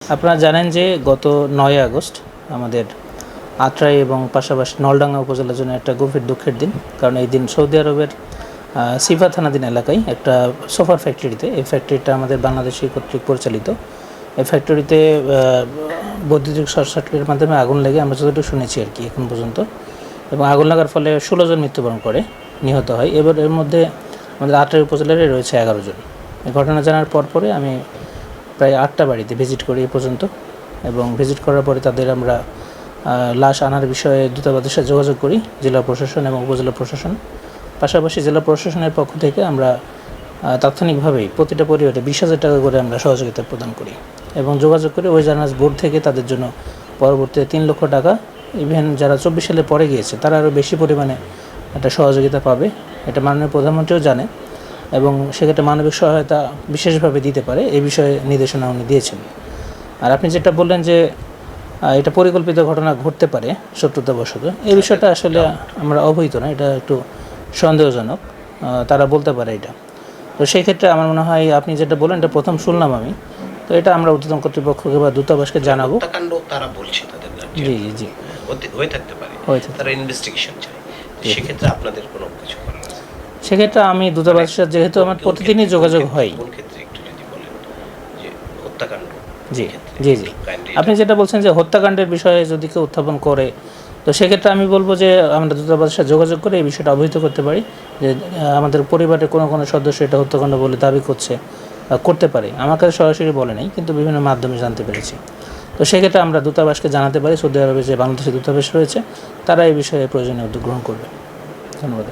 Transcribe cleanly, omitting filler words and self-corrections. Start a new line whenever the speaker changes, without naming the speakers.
আপনারা জানেন যে গত ৯ আগস্ট আমাদের আত্রাই এবং পাশাপাশি নলডাঙ্গা উপজেলার জন্য একটা গভীর দুঃখের দিন। কারণ এই দিন সৌদি আরবের সিফা থানাধীন এলাকায় একটা সোফার ফ্যাক্টরিতে, এই ফ্যাক্টরিটা আমাদের বাংলাদেশি কর্তৃক পরিচালিত, এই ফ্যাক্টরিতে বৈদ্যুতিক শর্ট সার্কিটের মাধ্যমে আগুন লেগে আমরা যতটুকু শুনেছি আর কি এখন পর্যন্ত, এবং আগুন লাগার ফলে 16 জন মৃত্যুবরণ করে, নিহত হয়। এবার এর মধ্যে আমাদের আত্রাই উপজেলায় রয়েছে 11 জন। এই ঘটনা জানার পরে আমি প্রায় 8টা বাড়িতে ভিজিট করি এ পর্যন্ত, এবং ভিজিট করার পরে তাদের আমরা লাশ আনার বিষয়ে দূতাবাসের সাথে যোগাযোগ করি, জেলা প্রশাসন এবং উপজেলা প্রশাসন। পাশাপাশি জেলা প্রশাসনের পক্ষ থেকে আমরা তাৎক্ষণিকভাবেই প্রতিটা পরিবারে 20,000 টাকা করে আমরা সহযোগিতা প্রদান করি, এবং যোগাযোগ করে ওই জানাজ বোর্ড থেকে তাদের জন্য পরবর্তীতে 3 লক্ষ টাকা, ইভেন যারা 24 সালে পরে গিয়েছে তারা আরও বেশি পরিমাণে একটা সহযোগিতা পাবে, এটা মাননীয় প্রধানমন্ত্রীও জানে, এবং সেক্ষেত্রে মানবিক সহায়তা বিশেষভাবে দিতে পারে এই বিষয়ে নির্দেশনা উনি দিয়েছেন। আর আপনি যেটা বললেন যে এটা পরিকল্পিত ঘটনা ঘটতে পারে শত্রুতাবশত, এই বিষয়টা আসলে আমরা অবহিত না, এটা একটু সন্দেহজনক, তারা বলতে পারে এটা। তো সেই ক্ষেত্রে আমার মনে হয় আপনি যেটা বললেন এটা প্রথম শুনলাম আমি, তো এটা আমরা ঊর্ধ্বতন কর্তৃপক্ষকে বা দূতাবাসকে জানাবো।
হত্যাকাণ্ড তারা বলছে তাদের
জি জি জি
হয়ে থাকতে পারে, তারা ইনভেস্টিগেশন চায়, সেক্ষেত্রে আপনাদের কোনো কিছু করার আছে?
সেক্ষেত্রে আমি দূতাবাসের সাথে যেহেতু আমার প্রতিদিনই যোগাযোগ হয়।
কোন ক্ষেত্রে একটু যদি বলেন যে হত্যাকাণ্ড?
জি জি জি আপনি যেটা বলছেন যে হত্যাকাণ্ডের বিষয়ে যদি কেউ উত্থাপন করে, তো সেক্ষেত্রে আমি বলবো যে আমরা দূতাবাসের সাথে যোগাযোগ করে এই বিষয়টা অবহিত করতে পারি যে আমাদের পরিবারের কোনো সদস্য এটা হত্যাকাণ্ড বলে দাবি করতে পারে। আমার কাছে সরাসরি বলে নাই, কিন্তু বিভিন্ন মাধ্যমে জানতে পেরেছি। তো সেক্ষেত্রে আমরা দূতাবাসকে জানাতে পারি, সৌদি আরবে যে বাংলাদেশের দূতাবাস রয়েছে তারা এই বিষয়ে প্রয়োজনীয় উদ্যোগ গ্রহণ করবে। ধন্যবাদ।